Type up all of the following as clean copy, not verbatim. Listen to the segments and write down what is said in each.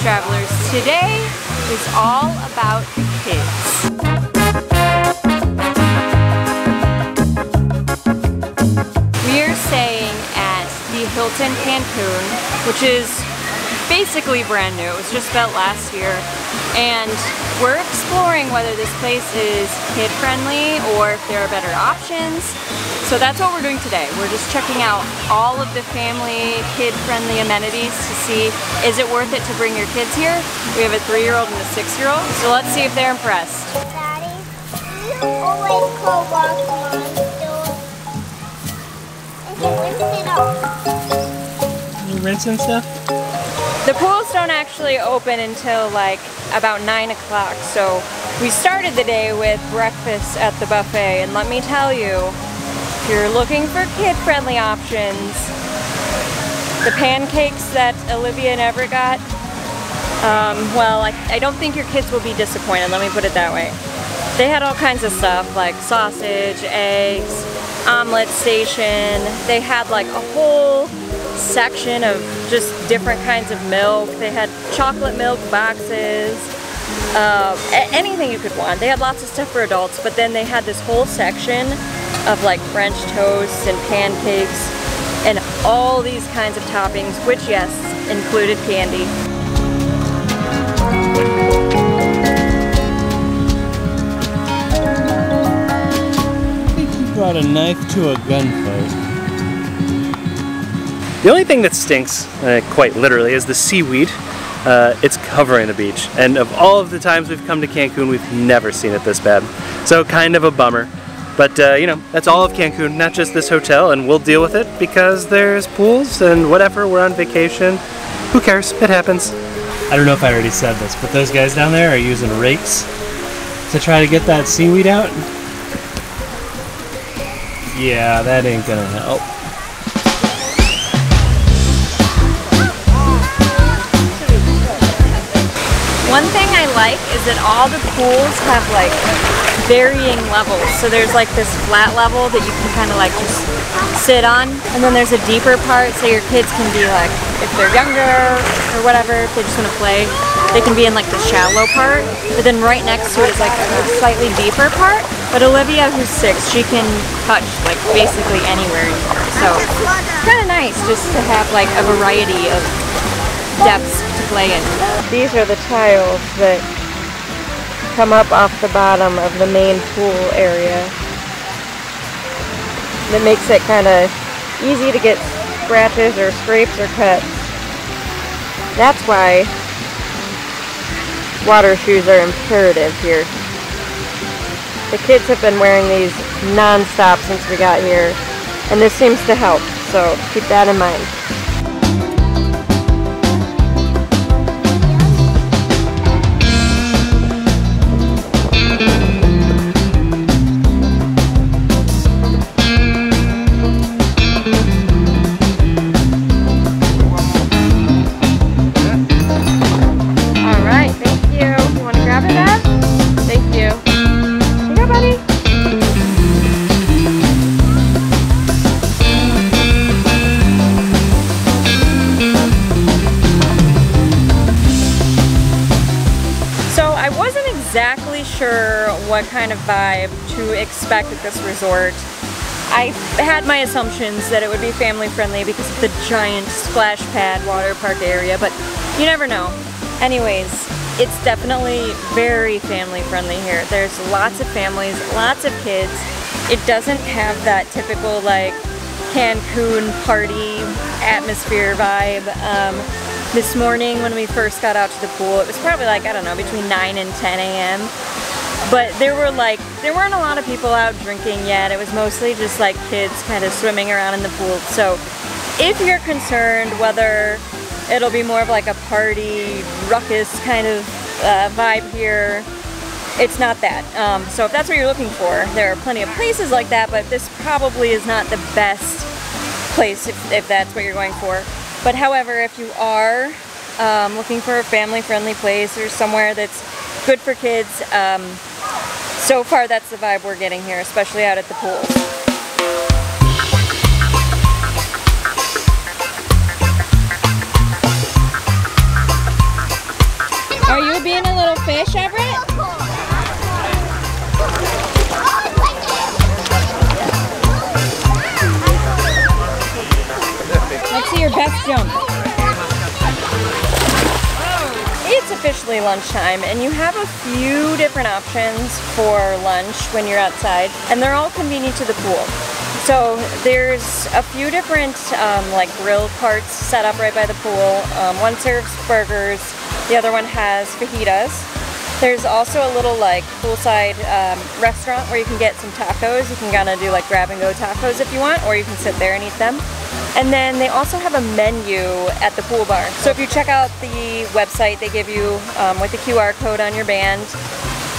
travelers. Today is all about the kids. We are staying at the Hilton Cancun, which is basically brand new. It was just built last year, and we're exploring whether this place is kid-friendly or if there are better options. So that's what we're doing today. We're just checking out all of the family, kid-friendly amenities to see, is it worth it to bring your kids here? We have a 3-year-old and a 6-year-old, so let's see if they're impressed. Daddy, you always call walk on the door. Okay, rinse it off. You rinsing stuff? The pools don't actually open until like about 9 o'clock, so we started the day with breakfast at the buffet, and let me tell you, if you're looking for kid-friendly options, the pancakes that Olivia and Everett got, well, I don't think your kids will be disappointed, let me put it that way. They had all kinds of stuff like sausage, eggs, omelet station. They had like a whole section of just different kinds of milk. They had chocolate milk boxes, anything you could want. They had lots of stuff for adults, but then they had this whole section of like French toast and pancakes and all these kinds of toppings, which yes, included candy. I think you brought a knife to a gunfight. The only thing that stinks, quite literally, is the seaweed. It's covering the beach, and of all of the times we've come to Cancun, we've never seen it this bad. So kind of a bummer. But you know, that's all of Cancun, not just this hotel, and we'll deal with it because there's pools and whatever, we're on vacation. Who cares? It happens. I don't know if I already said this, but those guys down there are using rakes to try to get that seaweed out. Yeah, that ain't gonna help. One thing I like is that all the pools have like varying levels. So there's like this flat level that you can kind of like just sit on, and then there's a deeper part so your kids can be like, if they're younger or whatever, if they just want to play, they can be in like the shallow part. But then right next to it is like a slightly deeper part. But Olivia, who's 6, she can touch like basically anywhere in here. So it's kind of nice just to have like a variety of depths to play in. These are the tiles that come up off the bottom of the main pool area. That makes it kind of easy to get scratches or scrapes or cuts. That's why water shoes are imperative here. The kids have been wearing these non-stop since we got here, and this seems to help, so keep that in mind. Exactly sure what kind of vibe to expect at this resort. I had my assumptions that it would be family friendly because of the giant splash pad water park area, but you never know. Anyways, it's definitely very family friendly here. There's lots of families, lots of kids. It doesn't have that typical like Cancun party atmosphere vibe. This morning when we first got out to the pool, it was probably like, I don't know, between 9 and 10 a.m. But there weren't a lot of people out drinking yet. It was mostly just like kids kind of swimming around in the pool. So if you're concerned whether it'll be more of like a party, ruckus kind of vibe here, it's not that. So if that's what you're looking for, there are plenty of places like that, but this probably is not the best place if that's what you're going for. But however, if you are looking for a family-friendly place or somewhere that's good for kids, so far that's the vibe we're getting here, especially out at the pool. being a little fish, Everett? Let's see your best jump. It's officially lunchtime, and you have a few different options for lunch when you're outside, and they're all convenient to the pool. So there's a few different like grill carts set up right by the pool. One serves burgers, the other one has fajitas. There's also a little like poolside restaurant where you can get some tacos. You can kind of do like grab and go tacos if you want, or you can sit there and eat them. And then they also have a menu at the pool bar. So if you check out the website they give you with the QR code on your band,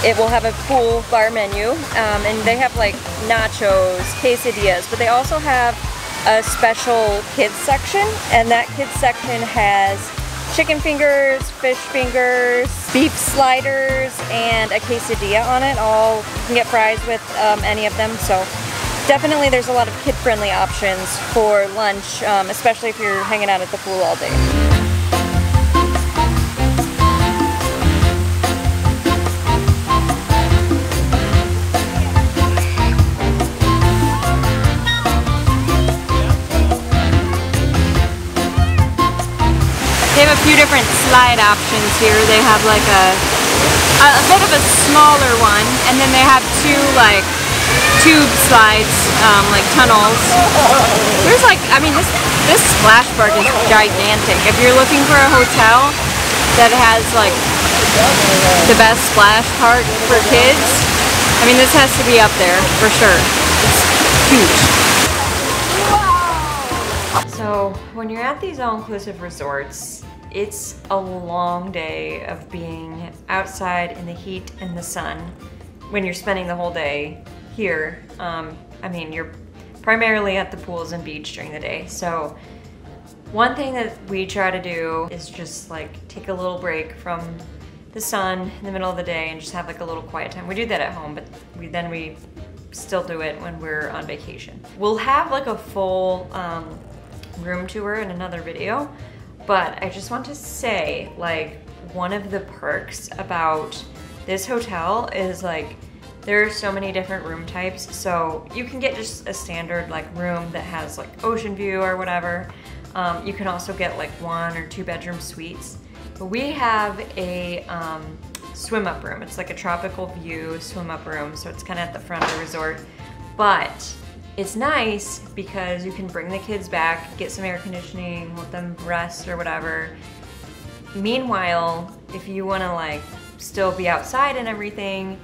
it will have a pool bar menu, and they have like nachos, quesadillas, but they also have a special kids section, and that kids section has chicken fingers, fish fingers, beef sliders, and a quesadilla on it. All you can get fries with any of them. So definitely there's a lot of kid-friendly options for lunch, especially if you're hanging out at the pool all day. They have a few different slide options here. They have like a bit of a smaller one, and then they have two like tube slides, like tunnels. There's like, I mean, this splash park is gigantic. If you're looking for a hotel that has like the best splash park for kids, I mean, this has to be up there for sure. It's huge. So when you're at these all-inclusive resorts, it's a long day of being outside in the heat and the sun when you're spending the whole day here. I mean, you're primarily at the pools and beach during the day. So one thing that we try to do is just like take a little break from the sun in the middle of the day and just have like a little quiet time. We do that at home, but we still do it when we're on vacation. We'll have like a full room tour in another video, but I just want to say, like, one of the perks about this hotel is like there are so many different room types. So you can get just a standard like room that has like ocean view or whatever. You can also get like 1 or 2 bedroom suites. But we have a swim up room. It's like a tropical view swim up room, so it's kind of at the front of the resort. But it's nice because you can bring the kids back, get some air conditioning, let them rest or whatever. Meanwhile, if you want to like still be outside and everything,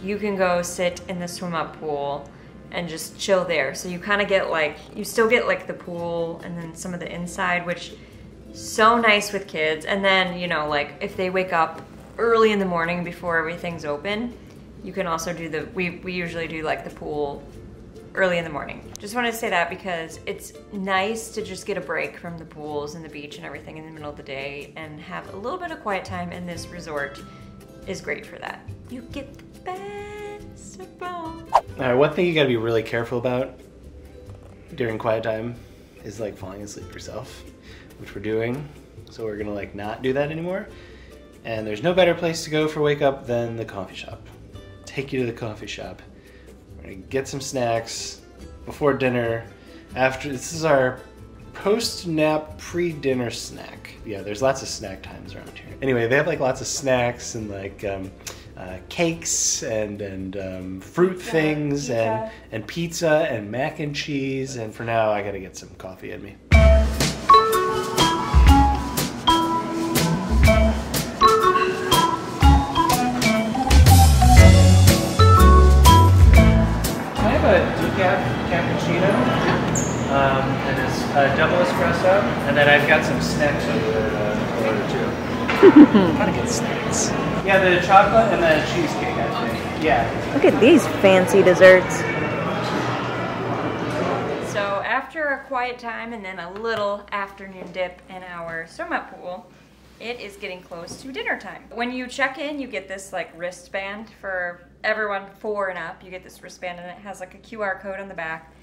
you can go sit in the swim up pool and just chill there. So you kind of get like, you still get like the pool and then some of the inside, which is so nice with kids. And then, you know, like if they wake up early in the morning before everything's open, you can also do the, we usually do like the pool early in the morning. Just wanted to say that because it's nice to just get a break from the pools and the beach and everything in the middle of the day and have a little bit of quiet time, and this resort is great for that. You get the best of both. Alright, one thing you gotta be really careful about during quiet time is like falling asleep yourself, which we're doing. So we're gonna like not do that anymore. And there's no better place to go for wake up than the coffee shop. Take you to the coffee shop. Get some snacks before dinner. After, this is our post-nap pre-dinner snack. Yeah, there's lots of snack times around here. Anyway, they have like lots of snacks and like cakes and fruit things and pizza and mac and cheese. And for now, I gotta get some coffee in me. Cappuccino, and it's a double espresso, and then I've got some snacks over there to order too. Gotta get snacks. Yeah, the chocolate and the cheesecake, I think. Yeah. Look at these fancy desserts. So after a quiet time and then a little afternoon dip in our swim up pool, it is getting close to dinner time. When you check in, you get this like wristband for everyone 4 and up. You get this wristband and it has like a QR code on the back.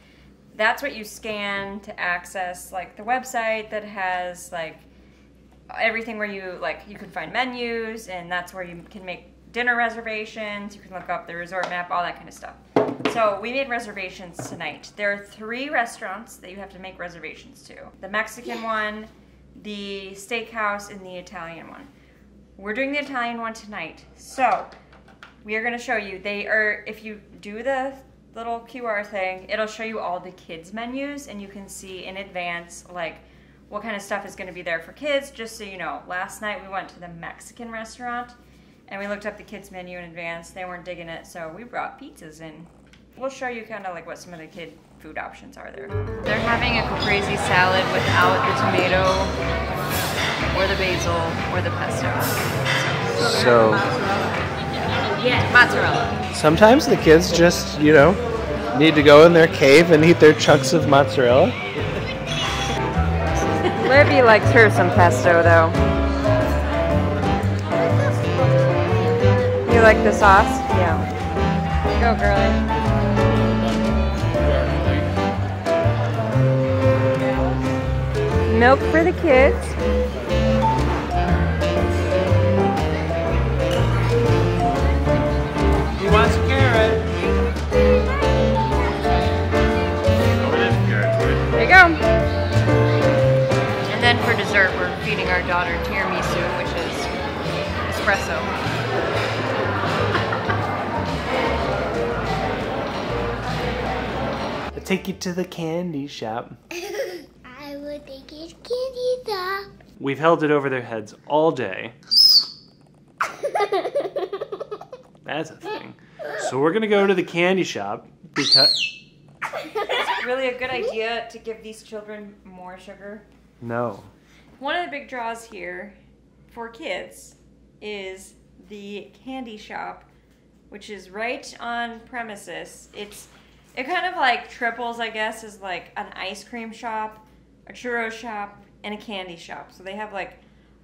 That's what you scan to access like the website that has like everything where you could find menus, and that's where you can make dinner reservations. You can look up the resort map, all that kind of stuff. So we made reservations tonight. There are 3 restaurants that you have to make reservations to. The Mexican one, the steakhouse, and the Italian one. We're doing the Italian one tonight. So we are going to show you. They are, if you do the little QR thing, it'll show you all the kids menus, and you can see in advance like what kind of stuff is going to be there for kids. Just so you know, last night we went to the Mexican restaurant and we looked up the kids menu in advance. They weren't digging it, so we brought pizzas in. We'll show you kind of like what some of the kid food options are there. They're having a caprese salad without the tomato or the basil or the pesto. So Yeah, mozzarella. sometimes the kids just, you know, need to go in their cave and eat their chunks of mozzarella. Libby likes her some pesto though. You like the sauce? Yeah. Go, girlie. Milk for the kids. He wants a carrot. There you go. And then for dessert, we're feeding our daughter tiramisu, which is espresso. I'll take you to the candy shop. I will take his candy shop. We've held it over their heads all day. That's a thing. So we're gonna go to the candy shop because... Is it really a good idea to give these children more sugar? No. One of the big draws here for kids is the candy shop, which is right on premises. It kind of like triples, I guess, as like an ice cream shop, a churro shop, and a candy shop. So they have like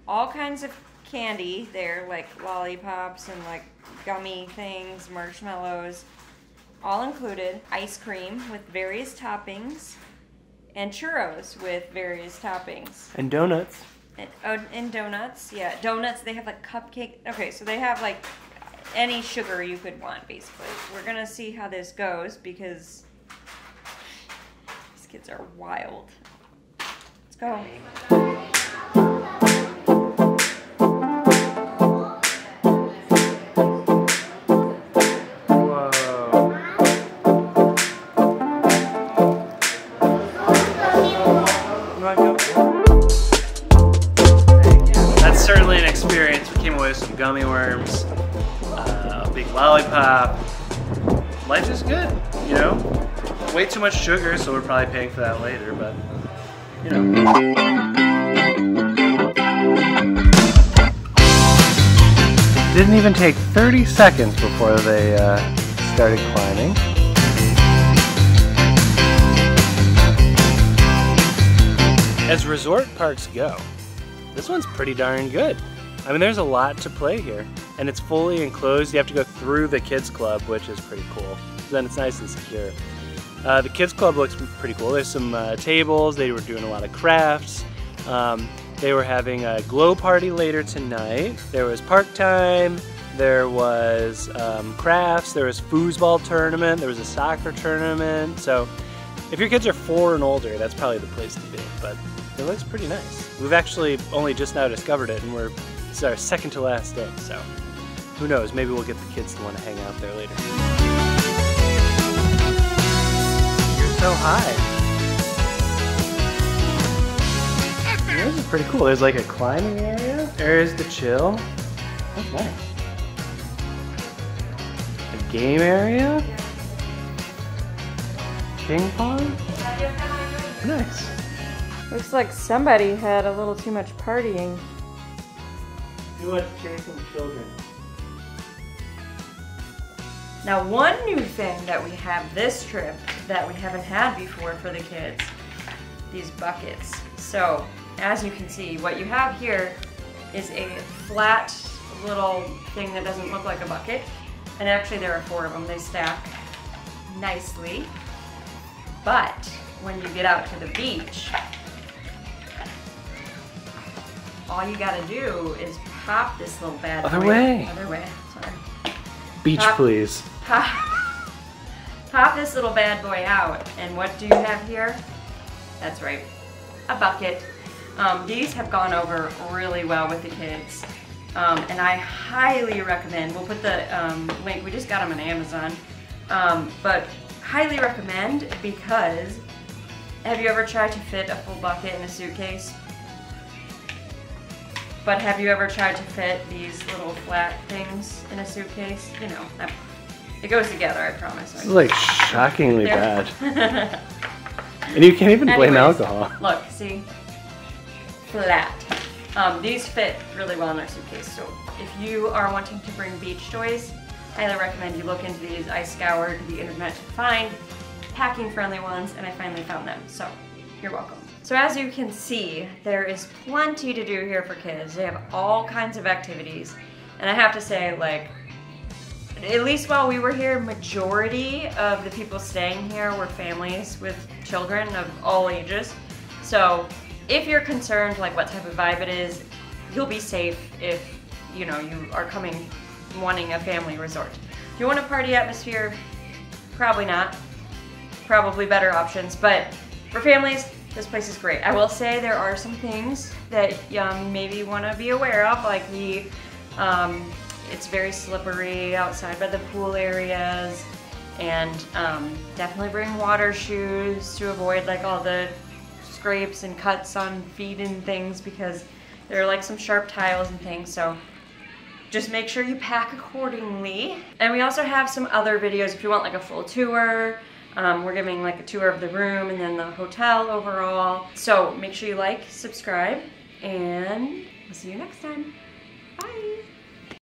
all kinds of candy there, like lollipops and like gummy things, marshmallows, all included, ice cream with various toppings, and churros with various toppings. And donuts. And donuts, yeah. Donuts, they have like cupcake. Okay, so they have like any sugar you could want, basically. We're gonna see how this goes because these kids are wild. Let's go. That's certainly an experience. We came away with some gummy worms, a big lollipop. Life is good, you know? Way too much sugar, so we're probably paying for that later, but, you know. Didn't even take 30 seconds before they started climbing. As resort parks go, this one's pretty darn good. I mean, there's a lot to play here, and it's fully enclosed. You have to go through the kids club, which is pretty cool. Then it's nice and secure. The kids club looks pretty cool. There's some tables. They were doing a lot of crafts. They were having a glow party later tonight. There was park time. There was crafts. There was foosball tournament. There was a soccer tournament. So if your kids are 4 and older, that's probably the place to be. But it looks pretty nice. We've actually only just now discovered it, and this is our second to last day. So who knows? Maybe we'll get the kids to want to hang out there later. You're so high. This is pretty cool. There's like a climbing area. There's the chill. That's nice. A game area. Ping pong. Nice. Looks like somebody had a little too much partying. Too much chasing children. Now, one new thing that we have this trip that we haven't had before for the kids, these buckets. So, as you can see, what you have here is a flat little thing that doesn't look like a bucket. And actually there are 4 of them. They stack nicely. But when you get out to the beach, all you gotta do is pop this little bad boy. Other way. Other way, sorry. Beach, Pop. please. Pop this little bad boy out, and what do you have here? That's right, a bucket. These have gone over really well with the kids, and I highly recommend, we'll put the link, we just got them on Amazon, but highly recommend because have you ever tried to fit a full bucket in a suitcase? But have you ever tried to fit these little flat things in a suitcase? You know, it goes together, I promise. This is like shockingly bad. And you can't even blame alcohol. Look, see? Flat. These fit really well in our suitcase, so if you are wanting to bring beach toys, I highly recommend you look into these. I scoured the internet to find packing-friendly ones, and I finally found them, so you're welcome. So as you can see, there is plenty to do here for kids. They have all kinds of activities, and I have to say, like, at least while we were here, majority of the people staying here were families with children of all ages. So if you're concerned like what type of vibe it is, you'll be safe if you know you are coming wanting a family resort. If you want a party atmosphere, probably not. Probably better options, but for families, this place is great. I will say there are some things that maybe want to be aware of, like it's very slippery outside by the pool areas, and definitely bring water shoes to avoid like all the scrapes and cuts on feet and things, because there are like some sharp tiles and things, so just make sure you pack accordingly. And we also have some other videos if you want like a full tour. We're giving like a tour of the room and then the hotel overall. So make sure you like, subscribe, and we'll see you next time. Bye.